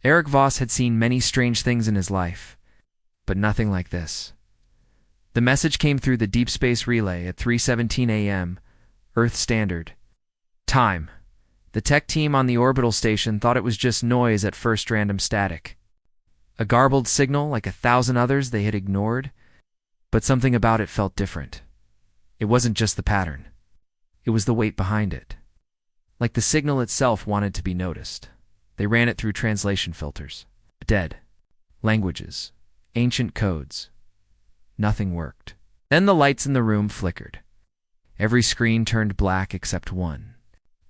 Erik Voss had seen many strange things in his life, but nothing like this. The message came through the deep space relay at 3:17 a.m., Earth Standard Time. The tech team on the orbital station thought it was just noise at first, random static. A garbled signal like 1,000 others they had ignored, but something about it felt different. It wasn't just the pattern. It was the weight behind it. Like the signal itself wanted to be noticed. They ran it through translation filters. Dead. Languages. Ancient codes. Nothing worked. Then the lights in the room flickered. Every screen turned black except one.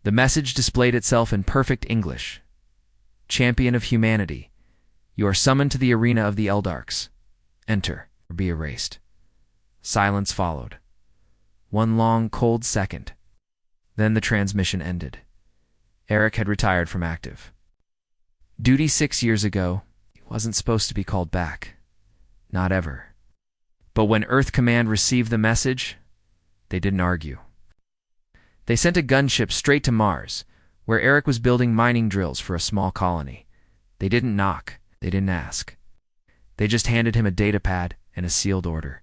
The message displayed itself in perfect English. Champion of humanity, you are summoned to the arena of the Eldarks. Enter or be erased. Silence followed. One long, cold second. Then the transmission ended. Erik had retired from active duty 6 years ago. He wasn't supposed to be called back. Not ever. But when Earth Command received the message, they didn't argue. They sent a gunship straight to Mars, where Erik was building mining drills for a small colony. They didn't knock. They didn't ask. They just handed him a datapad and a sealed order.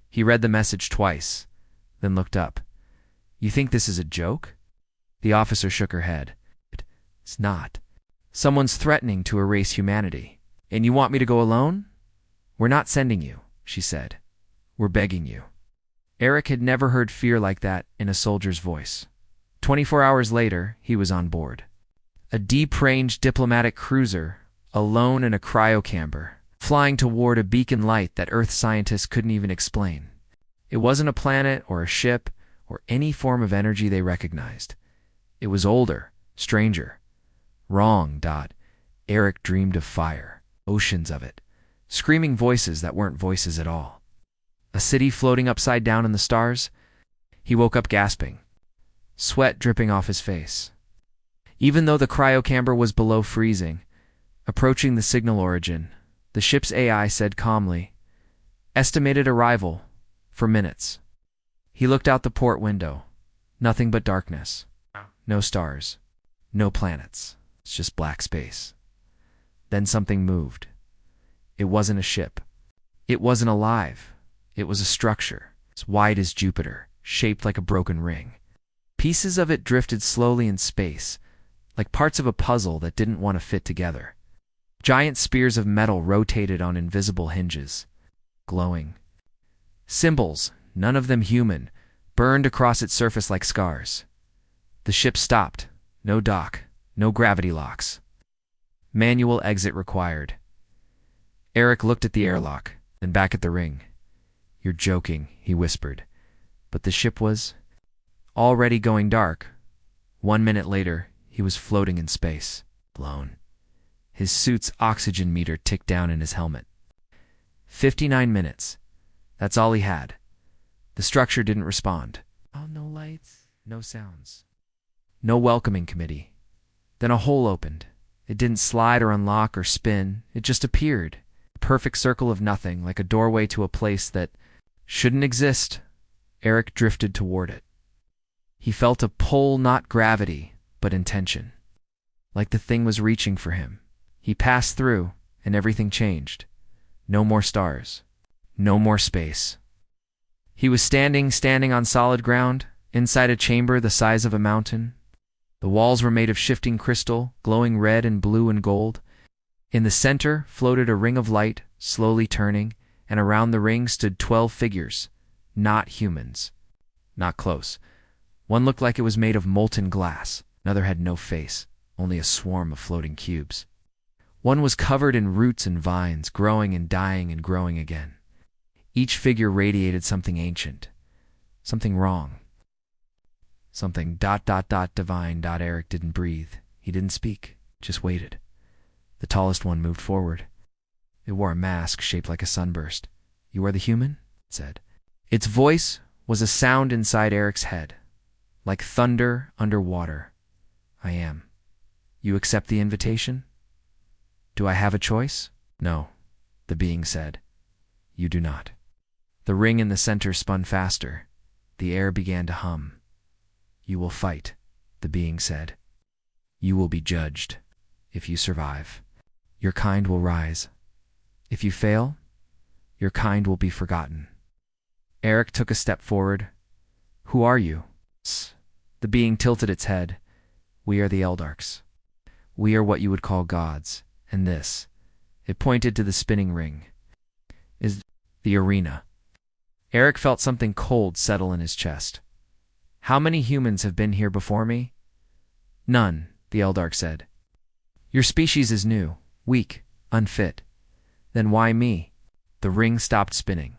He read the message twice, then looked up. You think this is a joke? The officer shook her head. It's not. Someone's threatening to erase humanity. And you want me to go alone? We're not sending you, she said. We're begging you. Erik had never heard fear like that in a soldier's voice. 24 hours later, he was on board. A deep-range diplomatic cruiser, alone in a cryocamber, flying toward a beacon light that Earth scientists couldn't even explain. It wasn't a planet or a ship or any form of energy they recognized. It was older, stranger. Wrong. Erik dreamed of fire, oceans of it, screaming voices that weren't voices at all. A city floating upside down in the stars. He woke up gasping, sweat dripping off his face. Even though the cryocamber was below freezing, approaching the signal origin, the ship's AI said calmly, estimated arrival for minutes. He looked out the port window. Nothing but darkness. No stars. No planets. It's just black space. Then something moved. It wasn't a ship. It wasn't alive. It was a structure, as wide as Jupiter, shaped like a broken ring. Pieces of it drifted slowly in space, like parts of a puzzle that didn't want to fit together. Giant spears of metal rotated on invisible hinges, glowing. Symbols, none of them human, burned across its surface like scars. The ship stopped. No dock, no gravity locks. Manual exit required. Erik looked at the airlock, then back at the ring. You're joking, he whispered. But the ship was already going dark. 1 minute later, he was floating in space, alone. His suit's oxygen meter ticked down in his helmet. 59 minutes. That's all he had. The structure didn't respond. Oh, no lights, no sounds. No welcoming committee. Then a hole opened. It didn't slide or unlock or spin. It just appeared. A perfect circle of nothing, like a doorway to a place that shouldn't exist. Erik drifted toward it. He felt a pull, not gravity, but intention. Like the thing was reaching for him. He passed through, and everything changed. No more stars. No more space. He was standing on solid ground, inside a chamber the size of a mountain. The walls were made of shifting crystal, glowing red and blue and gold. In the center floated a ring of light, slowly turning, and around the ring stood 12 figures. Not humans. Not close. One looked like it was made of molten glass. Another had no face, only a swarm of floating cubes. One was covered in roots and vines, growing and dying and growing again. Each figure radiated something ancient, something wrong. Something ... divine. Erik didn't breathe. He didn't speak, just waited. The tallest one moved forward. It wore a mask shaped like a sunburst. You are the human? It said. Its voice was a sound inside Erik's head, like thunder underwater. I am. You accept the invitation? Do I have a choice? No, the being said. You do not. The ring in the center spun faster. The air began to hum. You will fight, the being said. You will be judged. If you survive, your kind will rise. If you fail, your kind will be forgotten. Erik took a step forward. Who are you? The being tilted its head. We are the Eldarks. We are what you would call gods, and this, it pointed to the spinning ring, is the arena. Erik felt something cold settle in his chest. How many humans have been here before me? None, the Eldark said. Your species is new, weak, unfit. Then why me? The ring stopped spinning.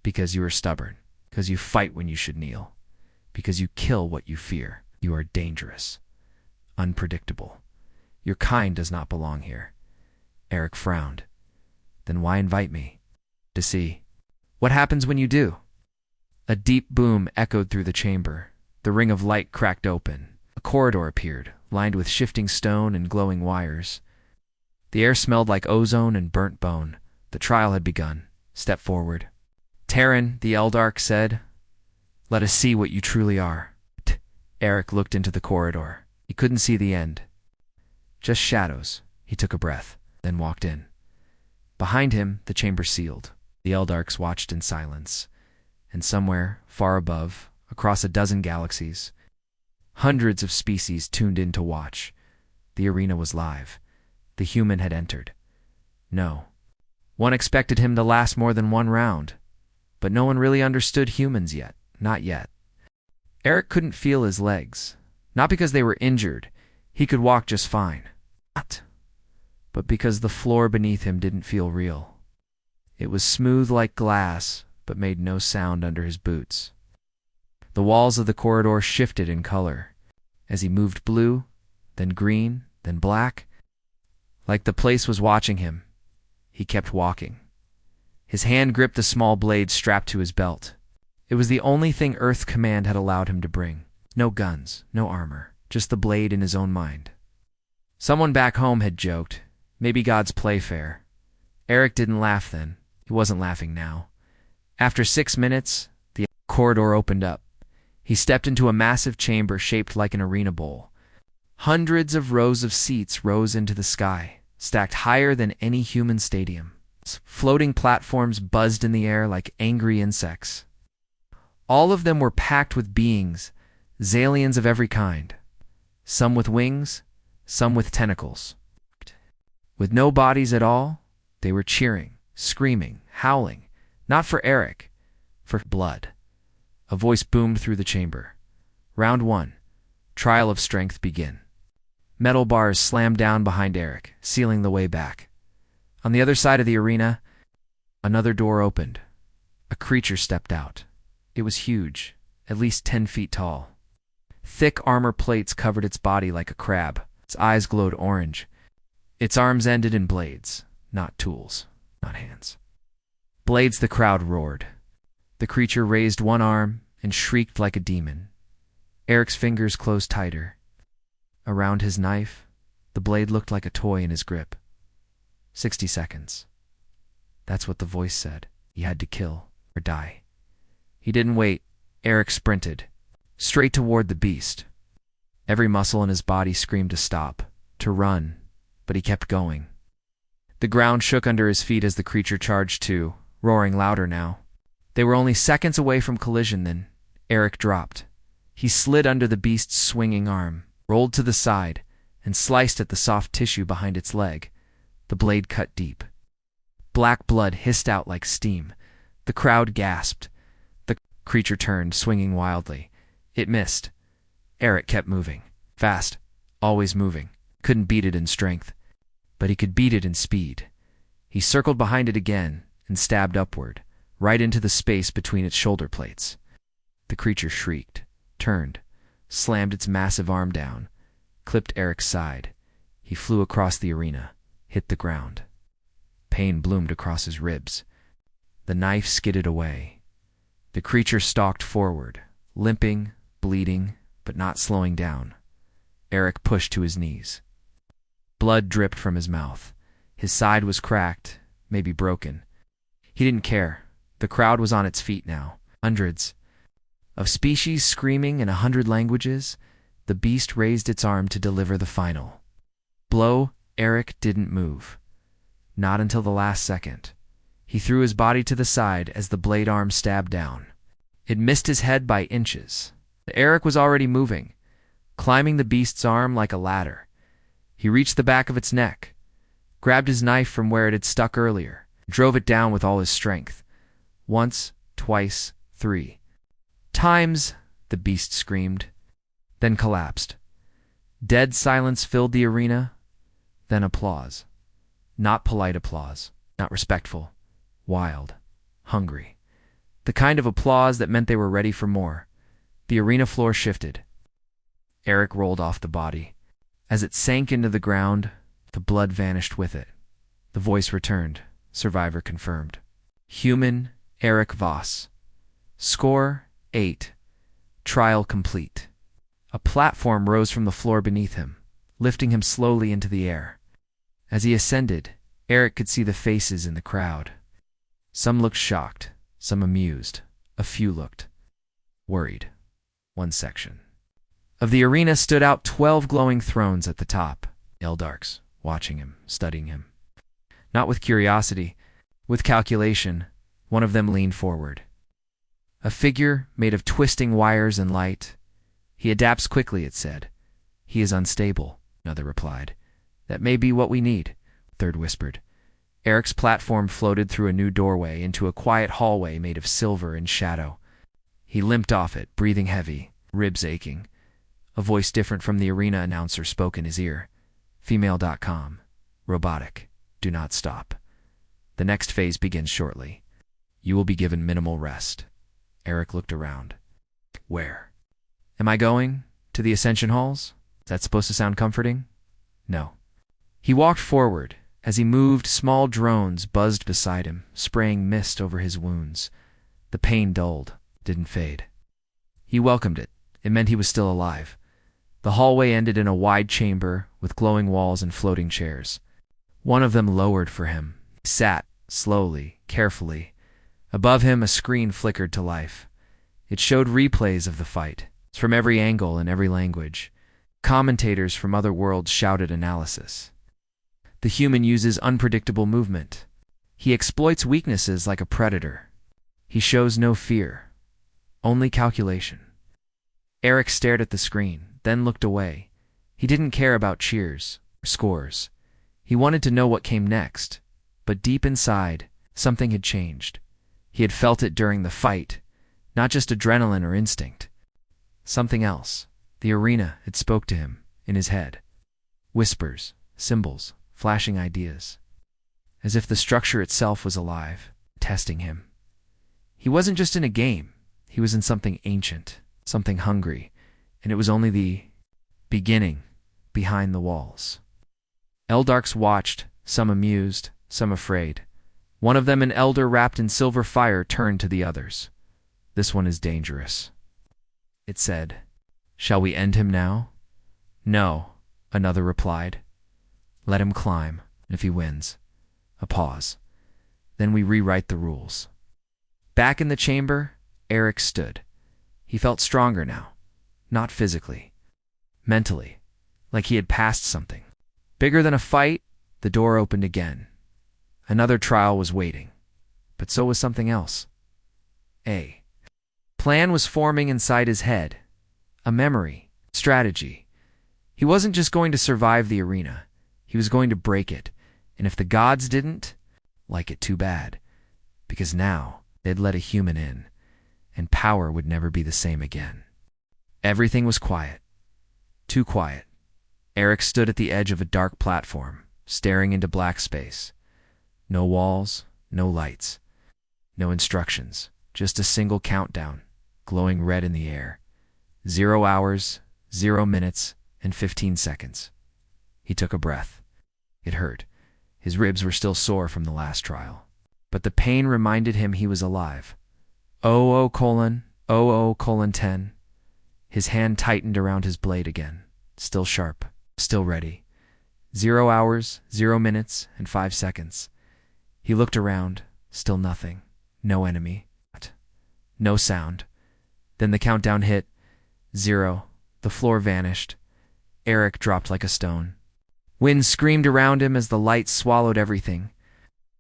Because you are stubborn. Because you fight when you should kneel. Because you kill what you fear. You are dangerous. Unpredictable. Your kind does not belong here. Erik frowned. Then why invite me? To see. What happens when you do? A deep boom echoed through the chamber. The ring of light cracked open. A corridor appeared, lined with shifting stone and glowing wires. The air smelled like ozone and burnt bone. The trial had begun. Step forward. Terran, the Eldark said, let us see what you truly are. Erik looked into the corridor. He couldn't see the end. Just shadows. He took a breath, then walked in. Behind him, the chamber sealed. The Eldarks watched in silence. And somewhere, far above, across a dozen galaxies, hundreds of species tuned in to watch. The arena was live. The human had entered. No. One expected him to last more than one round. But no one really understood humans yet. Not yet. Erik couldn't feel his legs. Not because they were injured. He could walk just fine. But because the floor beneath him didn't feel real. It was smooth like glass, but made no sound under his boots. The walls of the corridor shifted in color. As he moved blue, then green, then black. Like the place was watching him, he kept walking. His hand gripped the small blade strapped to his belt. It was the only thing Earth Command had allowed him to bring. No guns, no armor, just the blade in his own mind. Someone back home had joked, maybe God's playfair. Erik didn't laugh then. He wasn't laughing now. After 6 minutes, the corridor opened up. He stepped into a massive chamber shaped like an arena bowl. Hundreds of rows of seats rose into the sky, stacked higher than any human stadium. Floating platforms buzzed in the air like angry insects. All of them were packed with beings, Zalians of every kind. Some with wings, some with tentacles. With no bodies at all, they were cheering, screaming, howling, not for Erik, for blood. A voice boomed through the chamber. Round 1. Trial of strength begin. Metal bars slammed down behind Erik, sealing the way back. On the other side of the arena, another door opened. A creature stepped out. It was huge, at least 10 feet tall. Thick armor plates covered its body like a crab. Its eyes glowed orange. Its arms ended in blades, not tools, not hands. Blades, the crowd roared. The creature raised one arm and shrieked like a demon. Erik's fingers closed tighter. Around his knife, the blade looked like a toy in his grip. 60 seconds. That's what the voice said. He had to kill or die. He didn't wait. Erik sprinted, straight toward the beast. Every muscle in his body screamed to stop, to run, but he kept going. The ground shook under his feet as the creature charged too, roaring louder now. They were only seconds away from collision then. Erik dropped. He slid under the beast's swinging arm, rolled to the side, and sliced at the soft tissue behind its leg. The blade cut deep. Black blood hissed out like steam. The crowd gasped. The creature turned, swinging wildly. It missed. Erik kept moving. Fast. Always moving. Couldn't beat it in strength. But he could beat it in speed. He circled behind it again and stabbed upward, right into the space between its shoulder plates. The creature shrieked, turned, slammed its massive arm down, clipped Erik's side. He flew across the arena, hit the ground. Pain bloomed across his ribs. The knife skidded away. The creature stalked forward, limping, bleeding, but not slowing down. Erik pushed to his knees. Blood dripped from his mouth. His side was cracked, maybe broken. He didn't care. The crowd was on its feet now. Hundreds of species screaming in 100 languages. The beast raised its arm to deliver the final blow. Erik didn't move. Not until the last second. He threw his body to the side as the blade arm stabbed down. It missed his head by inches. Erik was already moving, climbing the beast's arm like a ladder. He reached the back of its neck, grabbed his knife from where it had stuck earlier, drove it down with all his strength. Once, twice, 3 times, the beast screamed, then collapsed. Dead silence filled the arena, then applause. Not polite applause, not respectful, wild, hungry. The kind of applause that meant they were ready for more. The arena floor shifted. Erik rolled off the body. As it sank into the ground, the blood vanished with it. The voice returned. Survivor confirmed. Human Erik Voss. Score 8. Trial complete. A platform rose from the floor beneath him, lifting him slowly into the air. As he ascended, Erik could see the faces in the crowd. Some looked shocked, some amused. A few looked worried. One section of the arena stood out 12 glowing thrones at the top. Eldarks, watching him, studying him. Not with curiosity, with calculation, one of them leaned forward. A figure made of twisting wires and light. He adapts quickly, it said. He is unstable, another replied. That may be what we need, third whispered. Erik's platform floated through a new doorway into a quiet hallway made of silver and shadow. He limped off it, breathing heavy, ribs aching. A voice different from the arena announcer spoke in his ear. Female.com. Robotic. Do not stop. The next phase begins shortly. You will be given minimal rest. Erik looked around. Where? Am I going? To the Ascension Halls? Is that supposed to sound comforting? No. He walked forward. As he moved, small drones buzzed beside him, spraying mist over his wounds. The pain dulled, didn't fade. He welcomed it. It meant he was still alive. The hallway ended in a wide chamber with glowing walls and floating chairs. One of them lowered for him. He sat, slowly, carefully. Above him, a screen flickered to life. It showed replays of the fight, from every angle and every language. Commentators from other worlds shouted analysis. The human uses unpredictable movement. He exploits weaknesses like a predator. He shows no fear, only calculation. Erik stared at the screen, then looked away. He didn't care about cheers or scores. He wanted to know what came next, but deep inside, something had changed. He had felt it during the fight, not just adrenaline or instinct. Something else. The arena, it spoke to him, in his head. Whispers, symbols, flashing ideas. As if the structure itself was alive, testing him. He wasn't just in a game. He was in something ancient, something hungry, and it was only the beginning behind the walls. Eldarks watched, some amused, some afraid. One of them, an elder wrapped in silver fire, turned to the others. This one is dangerous. It said, Shall we end him now? No, another replied. Let him climb, if he wins. A pause. Then we rewrite the rules. Back in the chamber, Erik stood. He felt stronger now. Not physically. Mentally. Like he had passed something. Bigger than a fight, the door opened again. Another trial was waiting. But so was something else. A plan was forming inside his head. A memory. Strategy. He wasn't just going to survive the arena. He was going to break it. And if the gods didn't, like it too bad. Because now, they'd let a human in. And power would never be the same again. Everything was quiet. Too quiet. Erik stood at the edge of a dark platform, staring into black space. No walls, no lights. No instructions. Just a single countdown, glowing red in the air. 0 hours, 0 minutes, and 15 seconds. He took a breath. It hurt. His ribs were still sore from the last trial. But the pain reminded him he was alive. 00:00:10. His hand tightened around his blade again. Still sharp. Still ready. 0 hours, 0 minutes, and 5 seconds. He looked around. Still nothing. No enemy. No sound. Then the countdown hit. 0. The floor vanished. Erik dropped like a stone. Wind screamed around him as the light swallowed everything.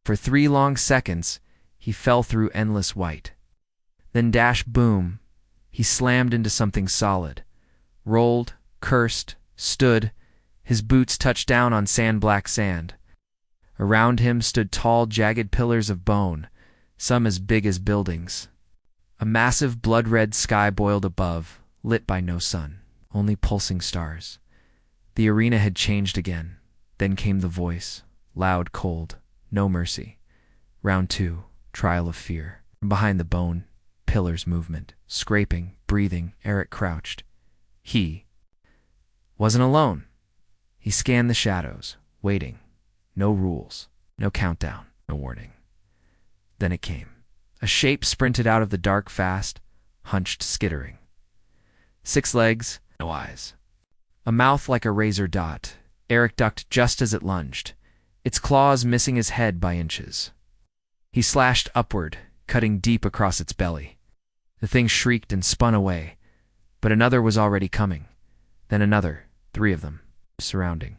For 3 long seconds, he fell through endless white. Then dash boom, he slammed into something solid. Rolled, cursed, stood, his boots touched down on sand-black sand. Around him stood tall, jagged pillars of bone, some as big as buildings. A massive blood-red sky boiled above, lit by no sun, only pulsing stars. The arena had changed again. Then came the voice, loud, cold, no mercy. Round 2, trial of fear. From behind the bone, pillars movement, scraping, breathing, Erik crouched. He wasn't alone. He scanned the shadows, waiting. No rules, no countdown, no warning. Then it came. A shape sprinted out of the dark fast, hunched, skittering. 6 legs, no eyes. A mouth like a razor dot. Erik ducked just as it lunged, its claws missing his head by inches. He slashed upward, cutting deep across its belly. The thing shrieked and spun away, but another was already coming. Then another, 3 of them, surrounding.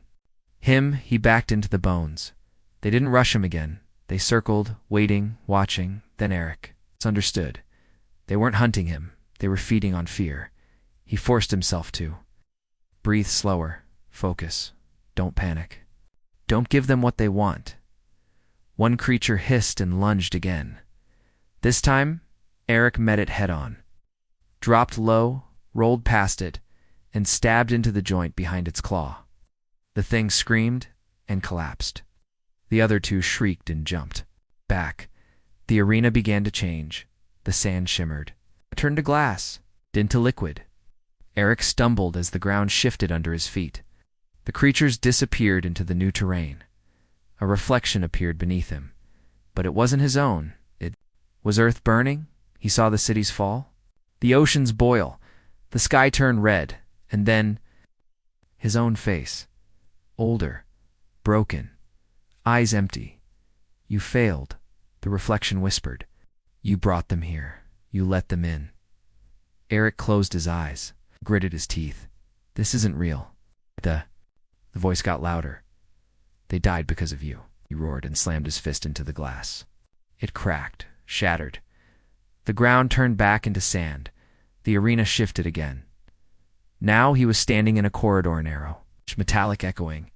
Him, he backed into the bones. They didn't rush him again. They circled, waiting, watching. Then Erik understood. They weren't hunting him. They were feeding on fear. He forced himself to. Breathe slower. Focus. Don't panic. Don't give them what they want. One creature hissed and lunged again. This time, Erik met it head-on. Dropped low, rolled past it, and stabbed into the joint behind its claw. The thing screamed and collapsed. The other 2 shrieked and jumped. Back. The arena began to change. The sand shimmered. It turned to glass, then to liquid. Erik stumbled as the ground shifted under his feet. The creatures disappeared into the new terrain. A reflection appeared beneath him. But it wasn't his own. Was Earth burning? He saw the cities fall. The oceans boil. The sky turn red. And then his own face. Older. Broken. Eyes empty. You failed, the reflection whispered. You brought them here. You let them in. Erik closed his eyes, gritted his teeth. This isn't real. The voice got louder. They died because of you, he roared and slammed his fist into the glass. It cracked, shattered. The ground turned back into sand. The arena shifted again. Now he was standing in a corridor narrow, metallic echoing,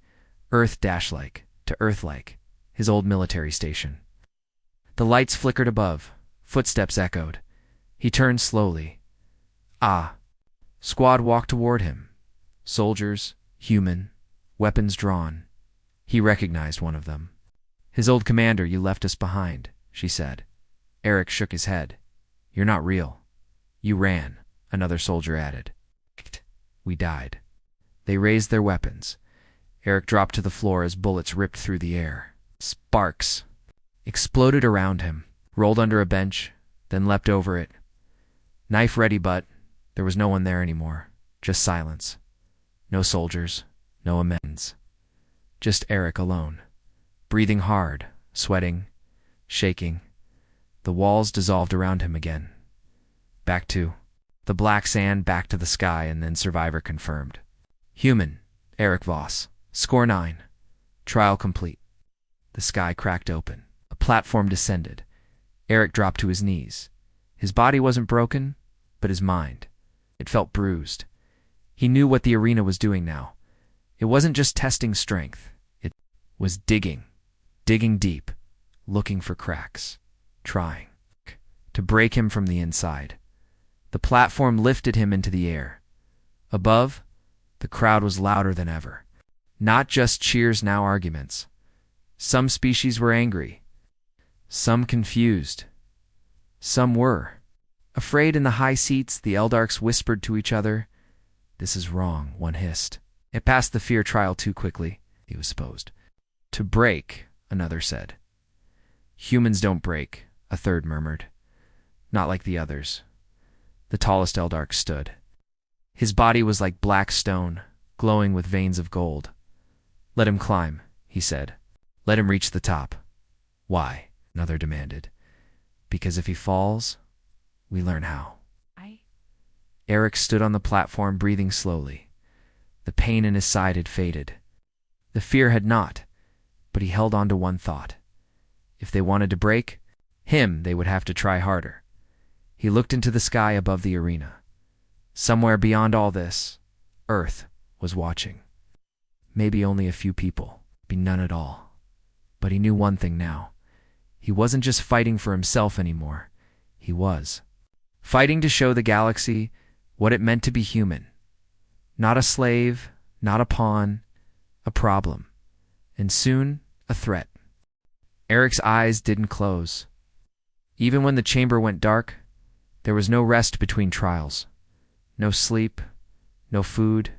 Earth-like to Earth-like, his old military station. The lights flickered above. Footsteps echoed. He turned slowly. Ah. Squad walked toward him. Soldiers, human, weapons drawn. He recognized one of them. His old commander, you left us behind, she said. Erik shook his head. You're not real. You ran, another soldier added. We died. They raised their weapons. Erik dropped to the floor as bullets ripped through the air. Sparks exploded around him, rolled under a bench, then leapt over it. Knife ready, but there was no one there anymore. Just silence. No soldiers, no amends. Just Erik alone, breathing hard, sweating, shaking. The walls dissolved around him again. Back to the black sand, back to the sky, and then survivor confirmed. Human, Erik Voss. Score 9. Trial complete. The sky cracked open. A platform descended. Erik dropped to his knees. His body wasn't broken, but his mind. It felt bruised. He knew what the arena was doing now. It wasn't just testing strength. It was digging deep, looking for cracks, trying to break him from the inside. The platform lifted him into the air. Above, the crowd was louder than ever. Not just cheers, now arguments. Some species were angry. Some confused. Some were. Afraid in the high seats, the Eldarks whispered to each other. This is wrong, one hissed. It passed the fear trial too quickly, he was supposed. To break, another said. Humans don't break, a third murmured. Not like the others. The tallest Eldark stood. His body was like black stone, glowing with veins of gold. Let him climb, he said. Let him reach the top. Why? Another demanded. Because if he falls, we learn how. Erik stood on the platform, breathing slowly. The pain in his side had faded. The fear had not, but he held on to one thought. If they wanted to break him, they would have to try harder. He looked into the sky above the arena. Somewhere beyond all this, Earth was watching. Maybe only a few people, maybe none at all. But he knew one thing now. He wasn't just fighting for himself anymore. He was fighting to show the galaxy what it meant to be human. Not a slave, not a pawn, a problem. And soon, a threat. Erik's eyes didn't close. Even when the chamber went dark, there was no rest between trials. No sleep, no food,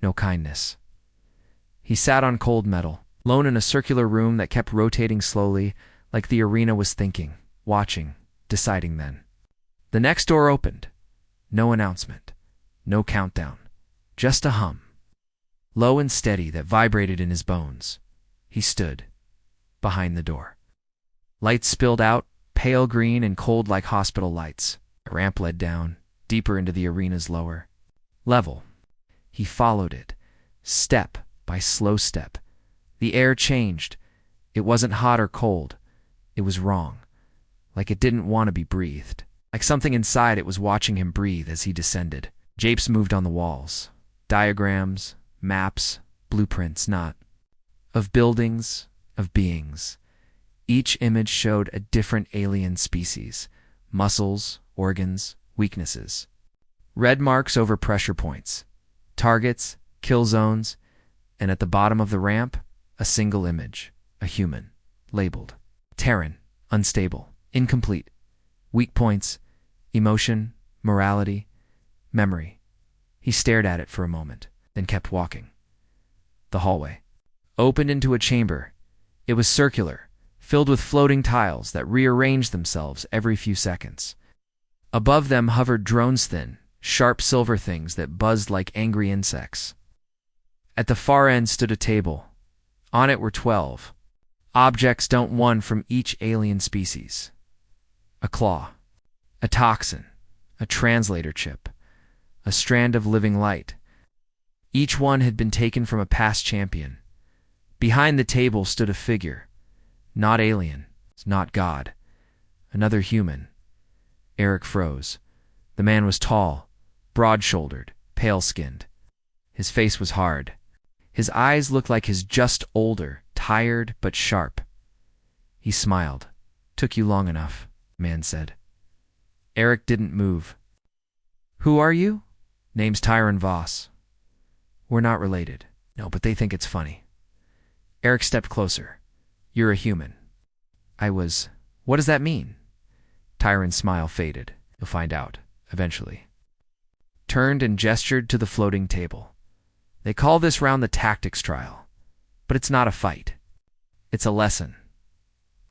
no kindness. He sat on cold metal, alone in a circular room that kept rotating slowly, like the arena was thinking, watching, deciding then. The next door opened. No announcement, no countdown, just a hum. Low and steady that vibrated in his bones. He stood behind the door. Lights spilled out, pale green and cold like hospital lights. A ramp led down, deeper into the arena's lower level. He followed it, step by slow step. The air changed. It wasn't hot or cold. It was wrong, like it didn't want to be breathed. Like something inside it was watching him breathe as he descended. Japes moved on the walls. Diagrams, maps, blueprints, not of buildings, of beings. Each image showed a different alien species, muscles, organs, weaknesses. Red marks over pressure points, targets, kill zones, and at the bottom of the ramp, a single image, a human, labeled Terran, unstable, incomplete, weak points, emotion, morality, memory. He stared at it for a moment, then kept walking. The hallway opened into a chamber. It was circular, filled with floating tiles that rearranged themselves every few seconds. Above them hovered drones, thin, sharp silver things that buzzed like angry insects. At the far end stood a table. On it were 12 objects, one from each alien species. A claw, a toxin, a translator chip, a strand of living light. Each one had been taken from a past champion. Behind the table stood a figure. Not alien, not God. Another human. Erik froze. The man was tall, broad-shouldered, pale-skinned. His face was hard. His eyes looked like his just older, tired but sharp. He smiled. "Took you long enough," the man said. Erik didn't move. "Who are you?" "Name's Erik Voss." "We're not related." "No, but they think it's funny." Erik stepped closer. "You're a human." "I was. What does that mean?" Tyron's smile faded. "You'll find out, eventually." Turned and gestured to the floating table. "They call this round the tactics trial. But it's not a fight. It's a lesson."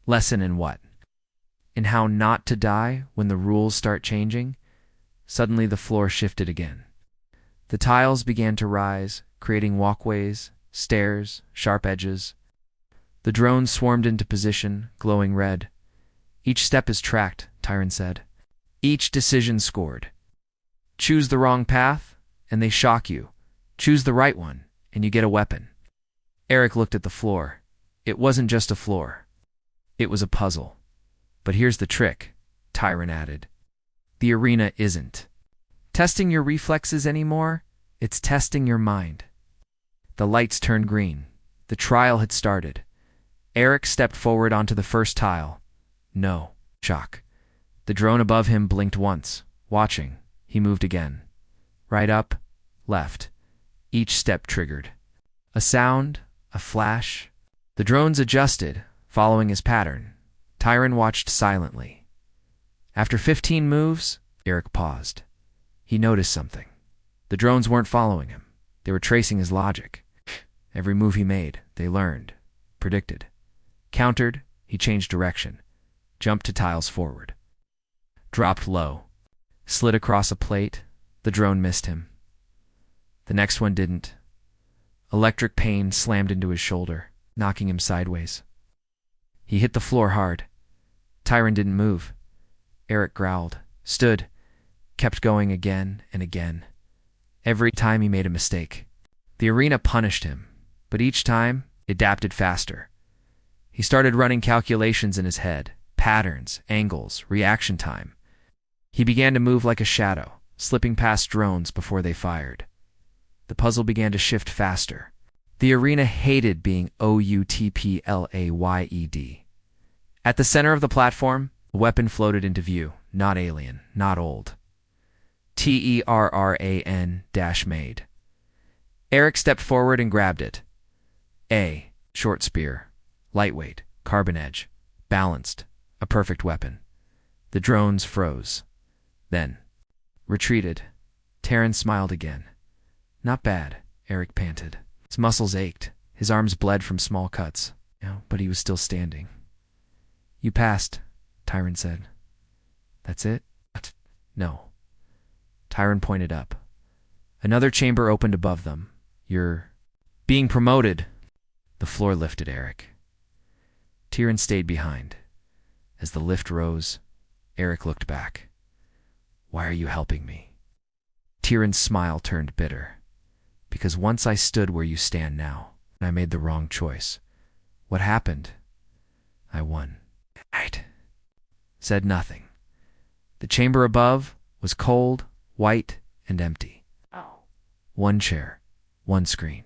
"Lesson in what?" "In how not to die when the rules start changing." Suddenly the floor shifted again. The tiles began to rise, creating walkways, stairs, sharp edges. The drones swarmed into position, glowing red. "Each step is tracked," Tyron said. "Each decision scored. Choose the wrong path, and they shock you. Choose the right one, and you get a weapon." Erik looked at the floor. It wasn't just a floor. It was a puzzle. "But here's the trick," Tyron added. "The arena isn't testing your reflexes anymore. It's testing your mind." The lights turned green. The trial had started. Erik stepped forward onto the first tile. No. Shock. The drone above him blinked once. Watching, he moved again. Right up, left. Each step triggered. A sound, a flash. The drones adjusted, following his pattern. Tyron watched silently. After 15 moves, Erik paused. He noticed something. The drones weren't following him. They were tracing his logic. Every move he made, they learned, predicted. Countered, he changed direction. Jumped to tiles forward. Dropped low. Slid across a plate. The drone missed him. The next one didn't. Electric pain slammed into his shoulder, knocking him sideways. He hit the floor hard. Tyron didn't move. Erik growled, stood, kept going again and again. Every time he made a mistake, the arena punished him. but each time, it adapted faster. He started running calculations in his head, patterns, angles, reaction time. He began to move like a shadow, slipping past drones before they fired. The puzzle began to shift faster. The arena hated being outplayed. At the center of the platform, a weapon floated into view, not alien, not old. Terran-made. Erik stepped forward and grabbed it. Short spear. Lightweight, carbon edge, balanced, a perfect weapon. The drones froze. Then, retreated. Terran smiled again. Not bad, Erik panted. His muscles ached. His arms bled from small cuts. But he was still standing. You passed, Tyron said. That's it? No. Tyron pointed up. Another chamber opened above them. You're being promoted. The floor lifted Erik. Tyron stayed behind. As the lift rose, Erik looked back. Why are you helping me? Tyron's smile turned bitter. Because once I stood where you stand now, and I made the wrong choice. What happened? I won. Right. Said nothing. The chamber above was cold, white, and empty. One chair, one screen.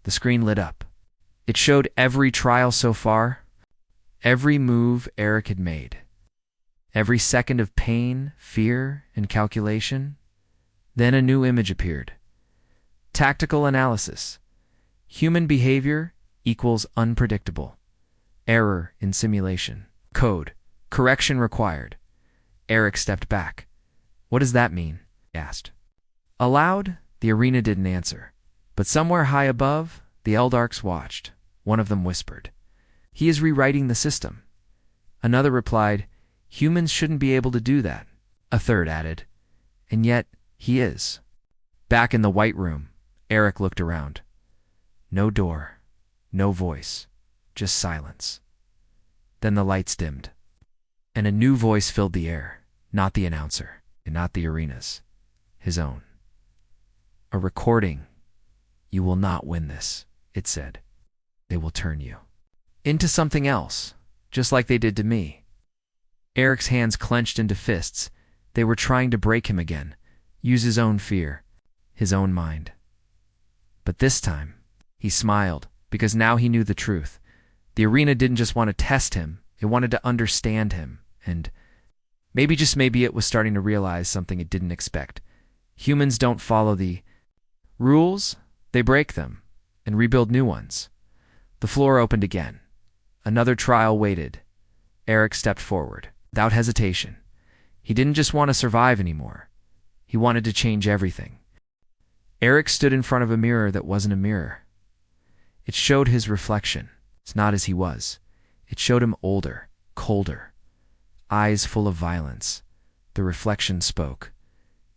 The screen lit up. It showed every trial so far, every move Erik had made, every second of pain, fear, and calculation. Then a new image appeared. Tactical analysis. Human behavior equals unpredictable. Error in simulation. Code. Correction required. Erik stepped back. What does that mean? He asked. Aloud, the arena didn't answer. But somewhere high above, the Eldarks watched. One of them whispered, He is rewriting the system. Another replied, Humans shouldn't be able to do that. A third added, And yet, he is. Back in the White Room, Erik looked around. No door, no voice, just silence. Then the lights dimmed, and a new voice filled the air, not the announcer, and not the arena's, his own. A recording. You will not win this, it said. They will turn you into something else, just like they did to me. Erik's hands clenched into fists. They were trying to break him again, use his own fear, his own mind. But this time, he smiled, because now he knew the truth. The arena didn't just want to test him, it wanted to understand him, and maybe, just maybe, it was starting to realize something it didn't expect. Humans don't follow the rules, they break them, and rebuild new ones. The floor opened again. Another trial waited. Erik stepped forward, without hesitation. He didn't just want to survive anymore. He wanted to change everything. Erik stood in front of a mirror that wasn't a mirror. It showed his reflection. It's not as he was. It showed him older, colder, eyes full of violence. The reflection spoke.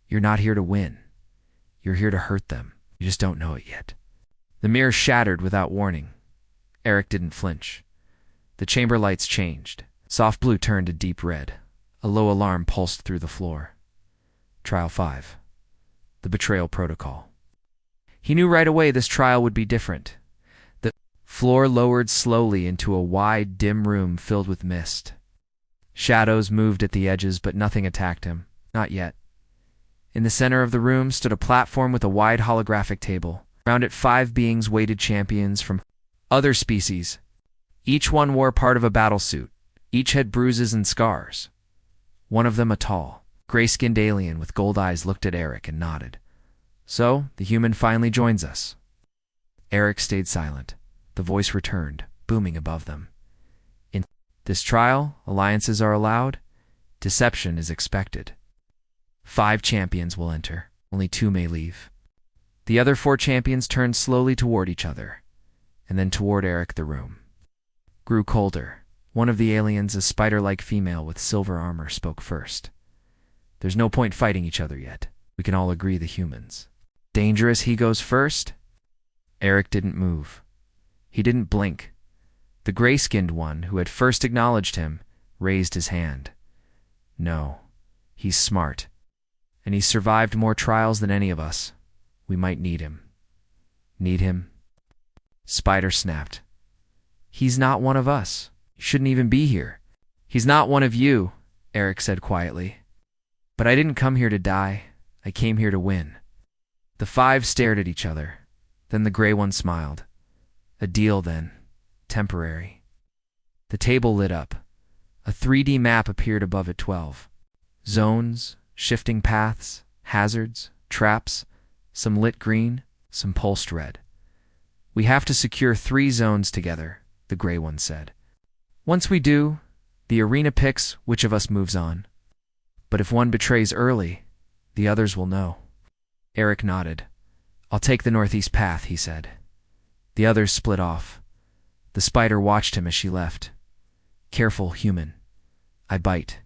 You're not here to win. You're here to hurt them. You just don't know it yet. The mirror shattered without warning. Erik didn't flinch. The chamber lights changed. Soft blue turned to deep red. A low alarm pulsed through the floor. Trial 5. The Betrayal Protocol. He knew right away this trial would be different. The floor lowered slowly into a wide, dim room filled with mist. Shadows moved at the edges, but nothing attacked him. Not yet. In the center of the room stood a platform with a wide holographic table. Around it 5 beings waited, champions from other species. Each one wore part of a battle suit. Each had bruises and scars. One of them, a tall, gray-skinned alien with gold eyes, looked at Erik and nodded. So, the human finally joins us. Erik stayed silent. The voice returned, booming above them. In this trial, alliances are allowed. Deception is expected. 5 champions will enter. Only 2 may leave. The other 4 champions turned slowly toward each other, and then toward Erik. The room grew colder. One of the aliens, a spider-like female with silver armor, spoke first. There's no point fighting each other yet. We can all agree the humans. Dangerous he goes first? Erik didn't move. He didn't blink. The gray-skinned one, who had first acknowledged him, raised his hand. No, he's smart. And he's survived more trials than any of us. We might need him. Need him? Spider snapped. He's not one of us. He shouldn't even be here. He's not one of you, Erik said quietly. But I didn't come here to die. I came here to win. The five stared at each other. Then the gray one smiled. A deal, then. Temporary. The table lit up. A 3D map appeared above it. 12 zones, shifting paths, hazards, traps, some lit green, some pulsed red. We have to secure 3 zones together, the gray one said. Once we do, the arena picks which of us moves on. But if one betrays early, the others will know. Erik nodded. I'll take the northeast path, he said. The others split off. The spider watched him as she left. Careful, human. I bite.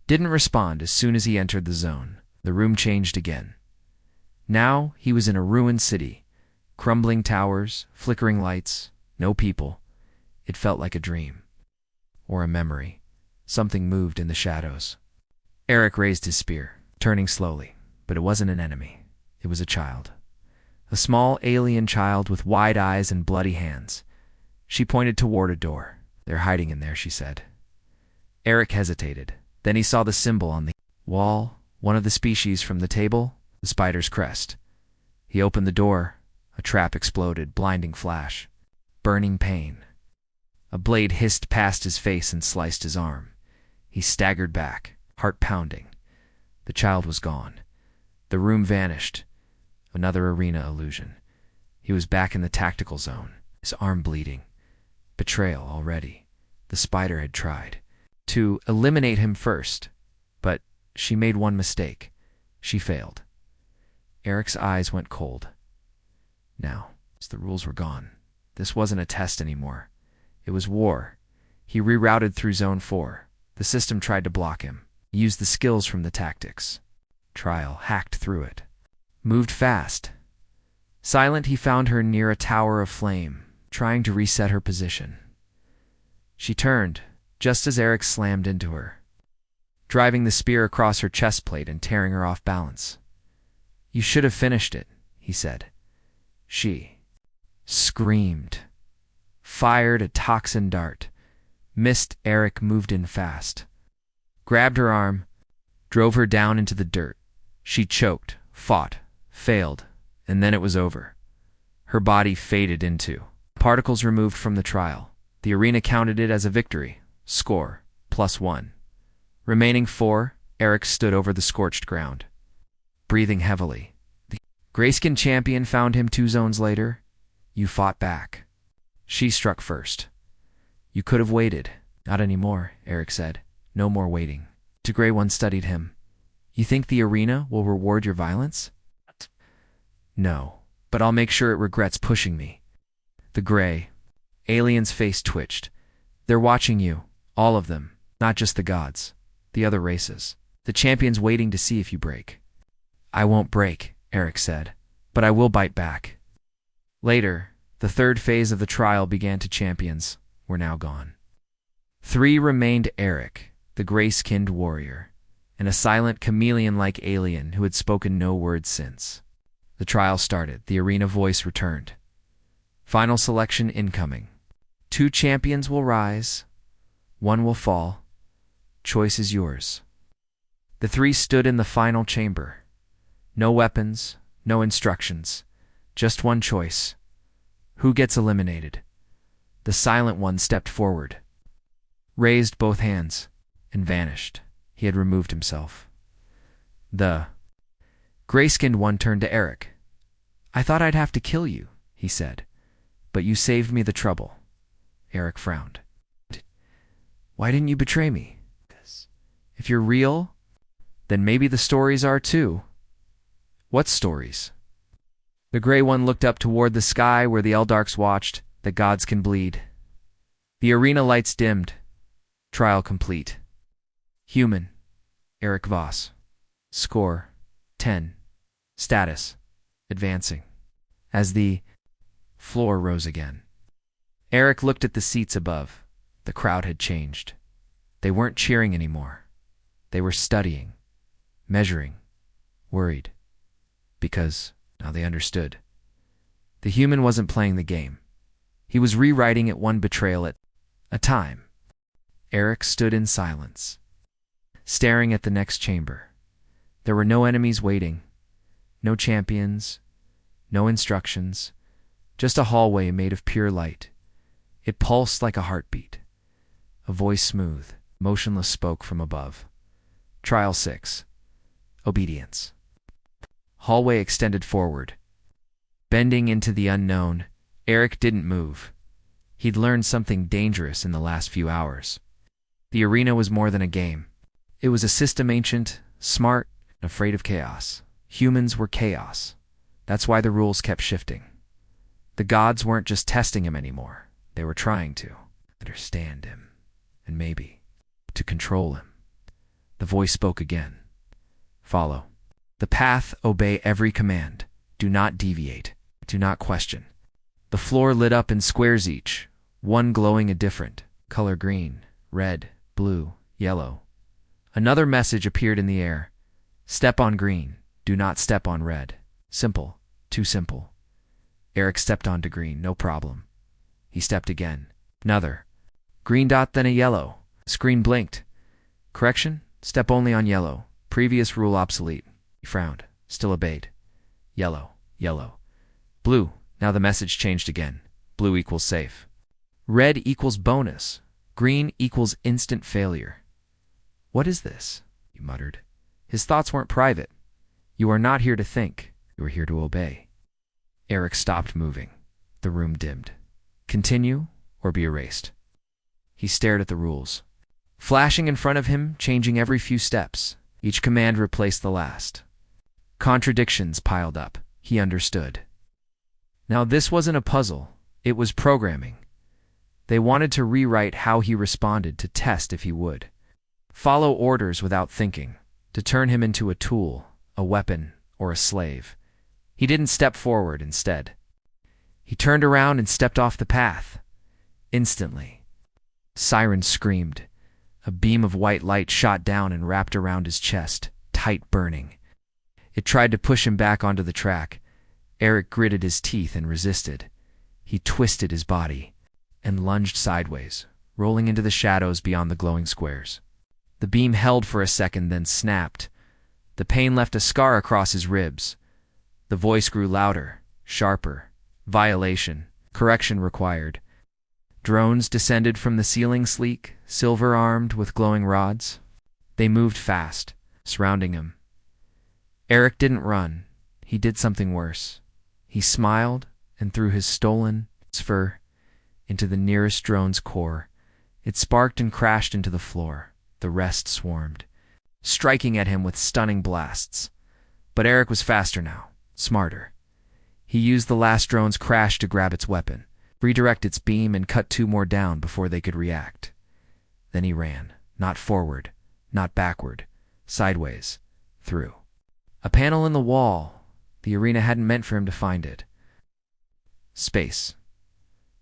Didn't respond as soon as he entered the zone. The room changed again. Now he was in a ruined city. Crumbling towers, flickering lights, no people. It felt like a dream. Or a memory. Something moved in the shadows. Erik raised his spear, turning slowly. But it wasn't an enemy. It was a child. A small alien child with wide eyes and bloody hands. She pointed toward a door. They're hiding in there, she said. Erik hesitated. Then he saw the symbol on the wall, one of the species from the table, the spider's crest. He opened the door. A trap exploded, blinding flash. Burning pain. A blade hissed past his face and sliced his arm. He staggered back, heart pounding. The child was gone. The room vanished. Another arena illusion. He was back in the tactical zone, his arm bleeding. Betrayal already. The spider had tried to eliminate him first, but she made one mistake. She failed. Erik's eyes went cold. Now, the rules were gone. This wasn't a test anymore. It was war. He rerouted through Zone 4. The system tried to block him. He used the skills from the tactics. Trial hacked through it. Moved fast. Silent, he found her near a tower of flame, trying to reset her position. She turned, just as Erik slammed into her, driving the spear across her chest plate and tearing her off balance. You should have finished it, he said. She screamed, fired a toxin dart, missed. Erik moved in fast, grabbed her arm, drove her down into the dirt. She choked, fought, failed, and then it was over. Her body faded into particles removed from the trial. The arena counted it as a victory. Score, +1. Remaining 4, Erik stood over the scorched ground, breathing heavily. The Grayskin champion found him 2 zones later. You fought back. She struck first. You could have waited. Not anymore, Erik said. No more waiting. The Gray One studied him. You think the arena will reward your violence? No, but I'll make sure it regrets pushing me. The Gray alien's face twitched. They're watching you, all of them, not just the gods, the other races. The champion's waiting to see if you break. I won't break, Erik said, but I will bite back. Later, the third phase of the trial began. To champions were now gone. 3 remained: Erik, the gray-skinned warrior, and a silent chameleon-like alien who had spoken no word since. The trial started. The arena voice returned. Final selection incoming. 2 champions will rise. 1 will fall. Choice is yours. The 3 stood in the final chamber. No weapons, no instructions. Just one choice. Who gets eliminated? The silent one stepped forward, raised both hands, and vanished. He had removed himself. The gray-skinned one turned to Erik. I thought I'd have to kill you, he said, but you saved me the trouble. Erik frowned. Why didn't you betray me? If you're real, then maybe the stories are too. What stories? The Gray One looked up toward the sky where the Eldarks watched. The gods can bleed. The arena lights dimmed. Trial complete. Human, Erik Voss. Score, 10. Status, advancing. As the floor rose again, Erik looked at the seats above. The crowd had changed. They weren't cheering anymore. They were studying, measuring, worried. Because now they understood. The human wasn't playing the game. He was rewriting it one betrayal at a time. Erik stood in silence, staring at the next chamber. There were no enemies waiting, no champions, no instructions, just a hallway made of pure light. It pulsed like a heartbeat. A voice smooth, motionless spoke from above. Trial 6. Obedience. Hallway extended forward. Bending into the unknown, Erik didn't move. He'd learned something dangerous in the last few hours. The arena was more than a game. It was a system ancient, smart, and afraid of chaos. Humans were chaos. That's why the rules kept shifting. The gods weren't just testing him anymore. They were trying to understand him, and maybe to control him. The voice spoke again. Follow the path, obey every command. Do not deviate. Do not question. The floor lit up in squares each, one glowing a different color: green, red, blue, yellow. Another message appeared in the air. Step on green. Do not step on red. Simple. Too simple. Erik stepped onto green. No problem. He stepped again. Another. Green dot, then a yellow. Screen blinked. Correction? Step only on yellow. Previous rule obsolete. He frowned. Still obeyed. Yellow. Yellow. Blue. Now the message changed again. Blue equals safe. Red equals bonus. Green equals instant failure. What is this? He muttered. His thoughts weren't private. You are not here to think. You are here to obey. Erik stopped moving. The room dimmed. Continue or be erased. He stared at the rules, flashing in front of him, changing every few steps. Each command replaced the last. Contradictions piled up. He understood. Now this wasn't a puzzle. It was programming. They wanted to rewrite how he responded, to test if he would follow orders without thinking, to turn him into a tool, a weapon, or a slave. He didn't step forward. Instead, he turned around and stepped off the path. Instantly, sirens screamed. A beam of white light shot down and wrapped around his chest, tight, burning. It tried to push him back onto the track. Erik gritted his teeth and resisted. He twisted his body and lunged sideways, rolling into the shadows beyond the glowing squares. The beam held for a second, then snapped. The pain left a scar across his ribs. The voice grew louder, sharper. Violation. Correction required. Drones descended from the ceiling, sleek, silver-armed with glowing rods. They moved fast, surrounding him. Erik didn't run. He did something worse. He smiled and threw his stolen sphere into the nearest drone's core. It sparked and crashed into the floor. The rest swarmed, striking at him with stunning blasts. But Erik was faster now, smarter. He used the last drone's crash to grab its weapon, redirect its beam, and cut 2 more down before they could react. Then he ran, not forward, not backward, sideways, through a panel in the wall. The arena hadn't meant for him to find it. Space.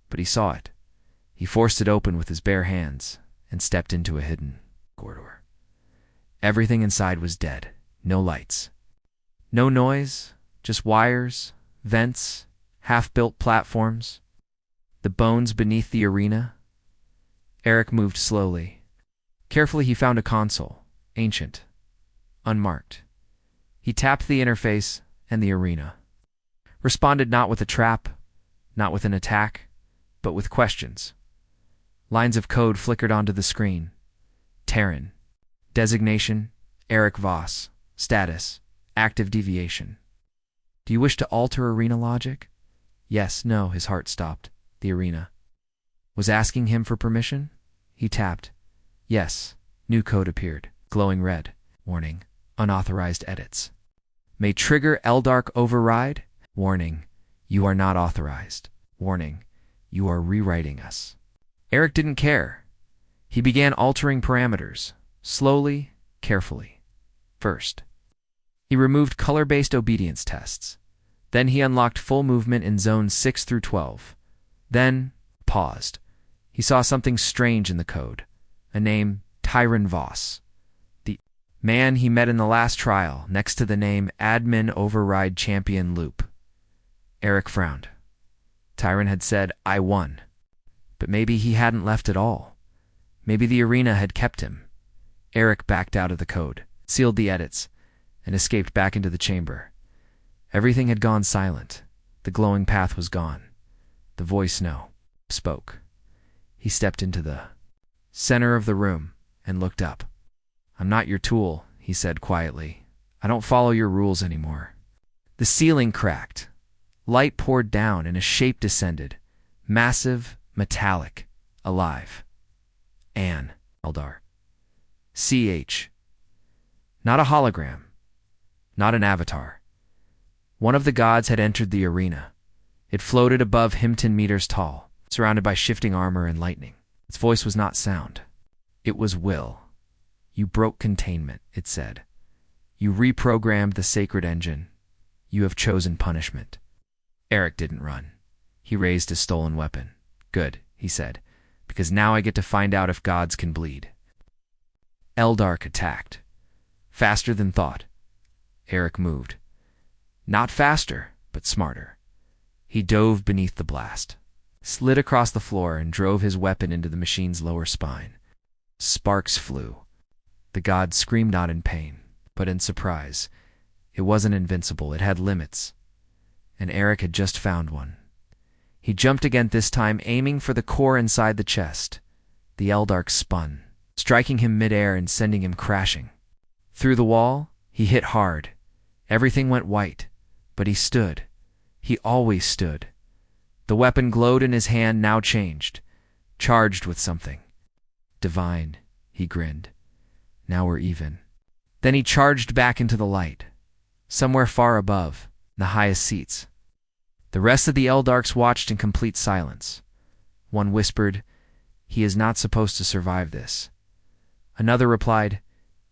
But he saw it. He forced it open with his bare hands and stepped into a hidden corridor. Everything inside was dead. No lights. No noise, just wires, vents, half-built platforms. The bones beneath the arena. Erik moved slowly. Carefully he found a console, ancient, unmarked. He tapped the interface, and the arena responded, not with a trap, not with an attack, but with questions. Lines of code flickered onto the screen. Terran. Designation, Erik Voss. Status, active deviation. Do you wish to alter arena logic? Yes, no. His heart stopped. The arena was asking him for permission. He tapped. Yes. New code appeared, glowing red. Warning, unauthorized edits may trigger Eldark override. Warning, you are not authorized. Warning, you are rewriting us. Erik didn't care. He began altering parameters, slowly, carefully. First, he removed color-based obedience tests. Then he unlocked full movement in zones 6 through 12. Then, paused. He saw something strange in the code. A name, Erik Voss. The man he met in the last trial, next to the name Admin Override Champion Loop. Erik frowned. Tyron had said, "I won." But maybe he hadn't left at all. Maybe the arena had kept him. Erik backed out of the code, sealed the edits, and escaped back into the chamber. Everything had gone silent. The glowing path was gone. The voice spoke. He stepped into the center of the room and looked up. "I'm not your tool," he said quietly. "I don't follow your rules anymore." The ceiling cracked. Light poured down and a shape descended. Massive, metallic, alive. An Eldar. CH. Not a hologram. Not an avatar. One of the gods had entered the arena. It floated above him 10 meters tall, surrounded by shifting armor and lightning. Its voice was not sound. It was will. "You broke containment," it said. "You reprogrammed the sacred engine. You have chosen punishment." Erik didn't run. He raised his stolen weapon. "Good," he said, "because now I get to find out if gods can bleed." Eldark attacked. Faster than thought. Erik moved. Not faster, but smarter. He dove beneath the blast, slid across the floor, and drove his weapon into the machine's lower spine. Sparks flew. The god screamed not in pain, but in surprise. It wasn't invincible, it had limits. And Erik had just found one. He jumped again, this time aiming for the core inside the chest. The Eldark spun, striking him midair and sending him crashing. Through the wall, he hit hard. Everything went white, but he stood. He always stood. The weapon glowed in his hand, now changed, charged with something. "Divine," he grinned. "Now we're even." Then he charged back into the light, somewhere far above, the highest seats. The rest of the Eldarks watched in complete silence. One whispered, "He is not supposed to survive this." Another replied,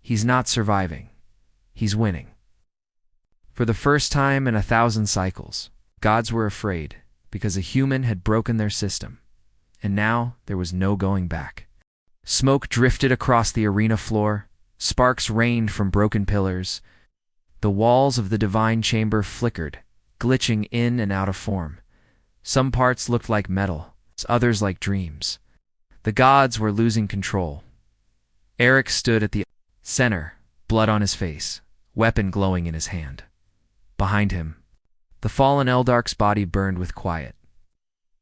"He's not surviving. He's winning." For the first time in 1,000 cycles, gods were afraid because a human had broken their system. And now there was no going back. Smoke drifted across the arena floor. Sparks rained from broken pillars. The walls of the divine chamber flickered, glitching in and out of form. Some parts looked like metal, others like dreams. The gods were losing control. Erik stood at the center, blood on his face, weapon glowing in his hand. Behind him, the fallen Eldark's body burned with quiet,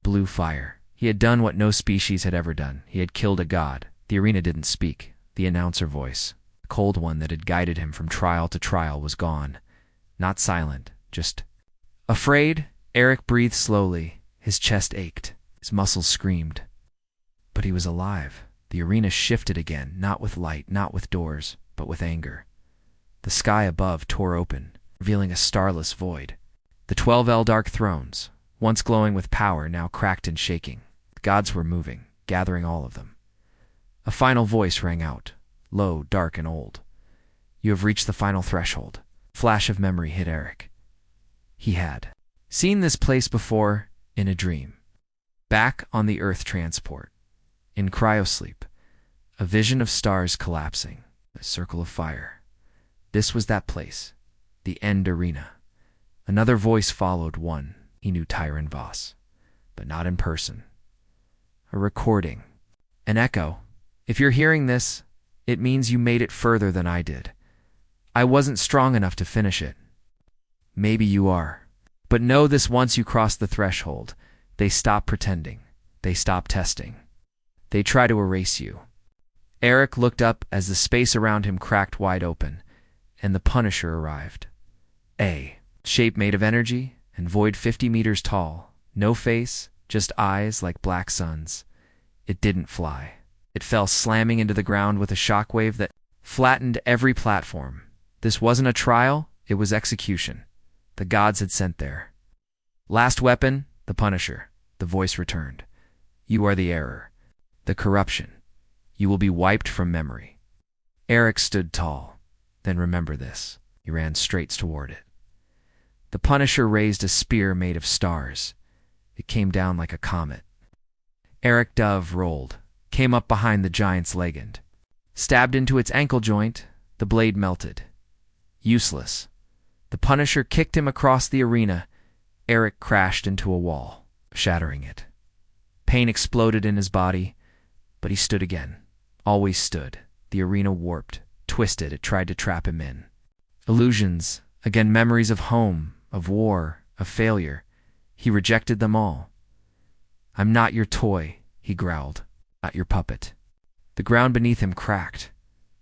blue fire. He had done what no species had ever done. He had killed a god. The arena didn't speak. The announcer voice, the cold one that had guided him from trial to trial, was gone. Not silent, just afraid. Erik breathed slowly. His chest ached. His muscles screamed. But he was alive. The arena shifted again, not with light, not with doors, but with anger. The sky above tore open, revealing a starless void. The 12 Eldark thrones, once glowing with power, now cracked and shaking. The gods were moving, gathering all of them. A final voice rang out, low, dark, and old. "You have reached the final threshold." Flash of memory hit Erik. He had seen this place before in a dream. Back on the Earth transport, in cryosleep, a vision of stars collapsing, a circle of fire. This was that place, the end arena. Another voice followed, one he knew, Erik Voss, but not in person. A recording, an echo. "If you're hearing this, it means you made it further than I did. I wasn't strong enough to finish it. Maybe you are. But know this: once you cross the threshold, they stop pretending. They stop testing. They try to erase you." Erik looked up as the space around him cracked wide open, and the Punisher arrived. A shape made of energy and void, 50 meters tall. No face, just eyes like black suns. It didn't fly. It fell slamming into the ground with a shockwave that flattened every platform. This wasn't a trial, it was execution. The gods had sent there. "Last weapon, the Punisher," the voice returned. "You are the error, the corruption. You will be wiped from memory." Erik stood tall. Then remember this. He ran straight toward it. The Punisher raised a spear made of stars. It came down like a comet. Erik Dove rolled, came up behind the giant's legend. Stabbed into its ankle joint, the blade melted. Useless. The Punisher kicked him across the arena. Erik crashed into a wall. shattering it. Pain exploded in his body, but he stood again. Always stood. The arena warped, twisted, it tried to trap him in. Illusions, again memories of home, of war, of failure. He rejected them all. "I'm not your toy," he growled, "not your puppet." The ground beneath him cracked.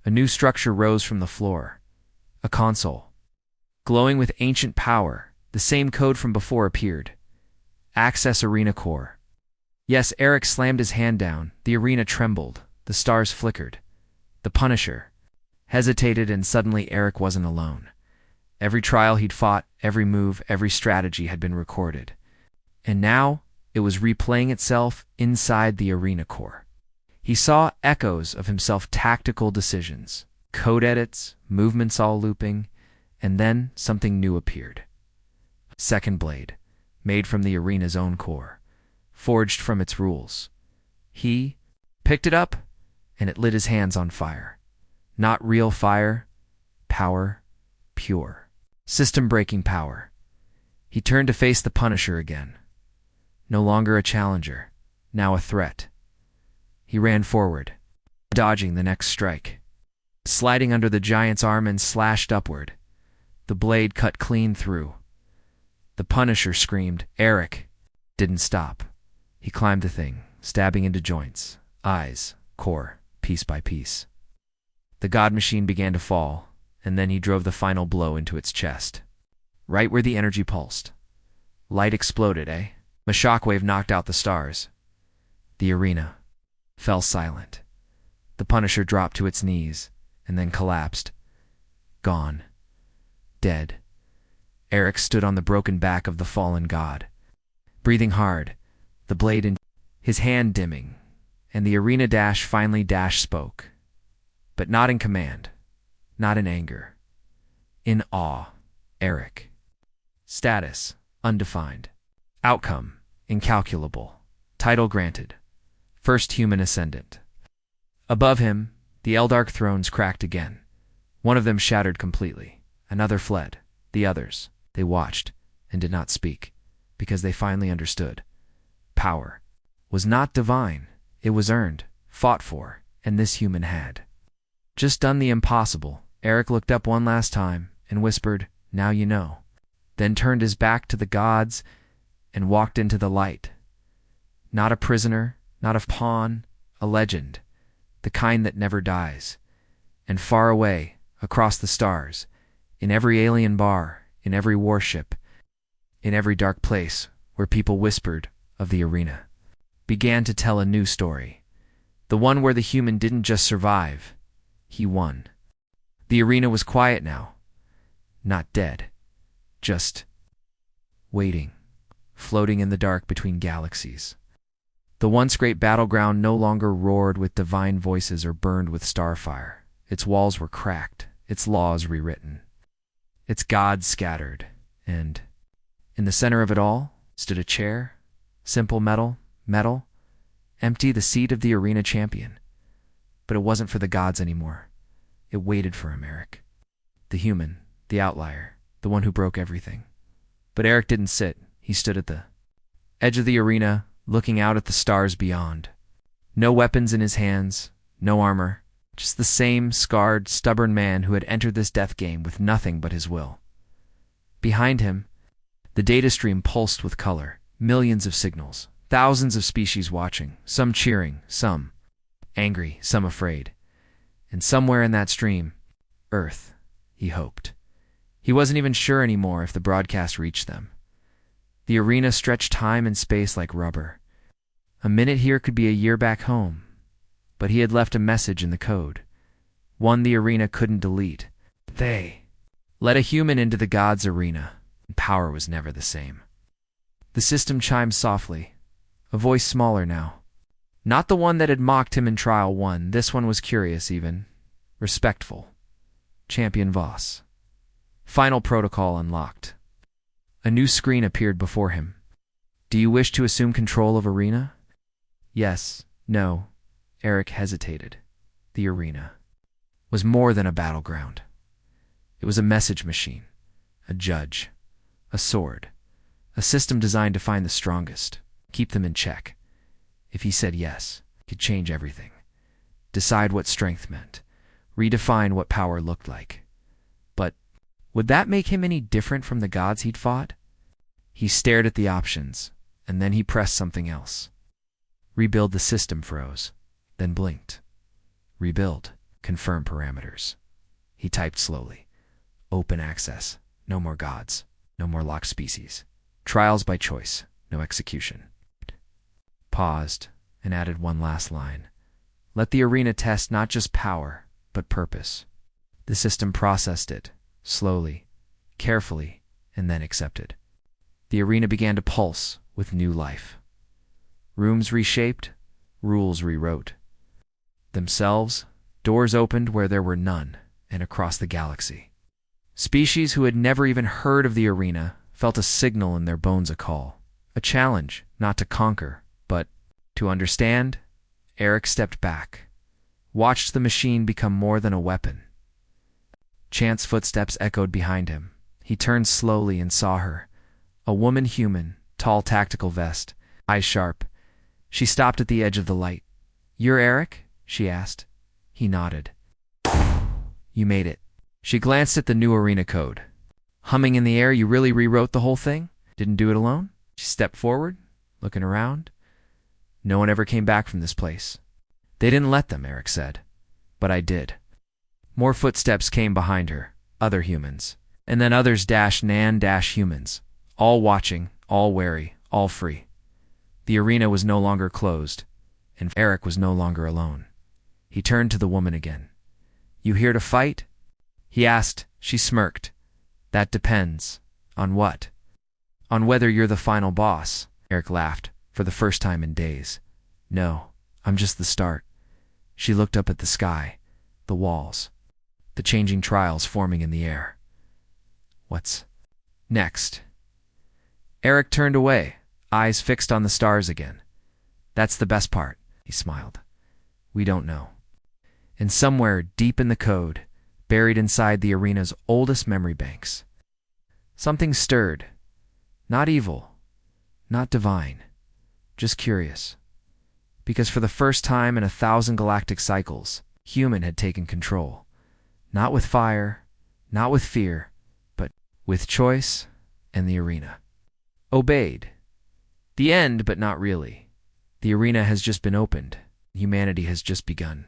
A new structure rose from the floor. A console. Glowing with ancient power, the same code from before appeared. Access Arena Core. Yes, Erik slammed his hand down. The arena trembled. The stars flickered. The Punisher hesitated, and suddenly Erik wasn't alone. Every trial he'd fought, every move, every strategy had been recorded. And now it was replaying itself inside the arena core. He saw echoes of himself, tactical decisions, code edits, movements all looping, and then something new appeared. Second blade, made from the arena's own core, forged from its rules. He picked it up, and it lit his hands on fire. Not real fire, power, pure. System-breaking power. He turned to face the Punisher again. No longer a challenger, now a threat. He ran forward, dodging the next strike. Sliding under the giant's arm and slashed upward. The blade cut clean through. The Punisher screamed. Erik didn't stop. He climbed the thing, stabbing into joints, eyes, core, piece by piece. The god machine began to fall, and then he drove the final blow into its chest. Right where the energy pulsed. Light exploded, eh? A shockwave knocked out the stars. The arena fell silent. The Punisher dropped to its knees, and then collapsed. Gone. Dead. Erik stood on the broken back of the fallen god, breathing hard, the blade in his hand dimming, and the arena finally spoke. But not in command, not in anger. In awe. Erik. Status, undefined. Outcome, incalculable. Title granted. First human ascendant. Above him, the Eldark thrones cracked again. One of them shattered completely. Another fled. The others, they watched and did not speak, because they finally understood. Power was not divine. It was earned, fought for, and this human had just done the impossible. Erik looked up one last time and whispered, "Now you know," then turned his back to the gods and walked into the light. Not a prisoner, not a pawn, a legend, the kind that never dies. And far away, across the stars, in every alien bar, in every warship, in every dark place where people whispered of the arena, began to tell a new story. The one where the human didn't just survive, he won. The arena was quiet now. Not dead. Just waiting, floating in the dark between galaxies. The once great battleground no longer roared with divine voices or burned with starfire. Its walls were cracked, its laws rewritten, its gods scattered, and in the center of it all stood a chair, simple metal, empty, the seat of the arena champion. But it wasn't for the gods anymore. It waited for him, Erik. The human, the outlier, the one who broke everything. But Erik didn't sit. He stood at the edge of the arena, looking out at the stars beyond. No weapons in his hands, no armor, just the same scarred, stubborn man who had entered this death game with nothing but his will. Behind him, the data stream pulsed with color, millions of signals, thousands of species watching, some cheering, some angry, some afraid. And somewhere in that stream, Earth, he hoped. He wasn't even sure anymore if the broadcast reached them. The arena stretched time and space like rubber. A minute here could be a year back home. But he had left a message in the code, one the arena couldn't delete. They let a human into the gods' arena, and power was never the same. The system chimed softly, a voice smaller now. Not the one that had mocked him in Trial 1. This one was curious even, respectful. Champion Voss. Final protocol unlocked. A new screen appeared before him. Do you wish to assume control of arena? Yes, no. Erik hesitated. The arena was more than a battleground. It was a message machine, a judge, a sword, a system designed to find the strongest. keep them in check. If he said yes, he could change everything. Decide what strength meant. Redefine what power looked like. But would that make him any different from the gods he'd fought? He stared at the options, and then he pressed something else. Rebuild the system froze, then blinked. Rebuild. Confirm parameters. He typed slowly. Open access. No more gods. No more locked species. Trials by choice. No execution. Paused and added one last line. Let the arena test not just power, but purpose. The system processed it, slowly, carefully, and then accepted. The arena began to pulse with new life. Rooms reshaped, rules rewrote. Themselves, doors opened where there were none, and across the galaxy. Species who had never even heard of the arena felt a signal in their bones, a call. A challenge, not to conquer, but to understand. Erik stepped back, watched the machine become more than a weapon. Chance footsteps echoed behind him. He turned slowly and saw her. A woman human, tall tactical vest, eyes sharp. She stopped at the edge of the light. "You're Erik?" she asked. He nodded. "You made it." She glanced at the new arena code. "Humming in the air, you really rewrote the whole thing? Didn't do it alone?" She stepped forward, looking around. No one ever came back from this place. "They didn't let them," Erik said. "But I did." More footsteps came behind her, other humans. And then others humans. All watching, all wary, all free. The arena was no longer closed, and Erik was no longer alone. He turned to the woman again. "You here to fight?" he asked. She smirked. "That depends. On what?" "On whether you're the final boss," Erik laughed, for the first time in days. "No, I'm just the start." She looked up at the sky, the walls, the changing trials forming in the air. "What's next?" Erik turned away, eyes fixed on the stars again. "That's the best part," he smiled. "We don't know." And somewhere deep in the code, buried inside the arena's oldest memory banks, something stirred. Not evil, not divine, just curious. Because for the first time in 1,000 galactic cycles, human had taken control. Not with fire, not with fear, but with choice and the arena. Obeyed. The end, but not really. The arena has just been opened. Humanity has just begun.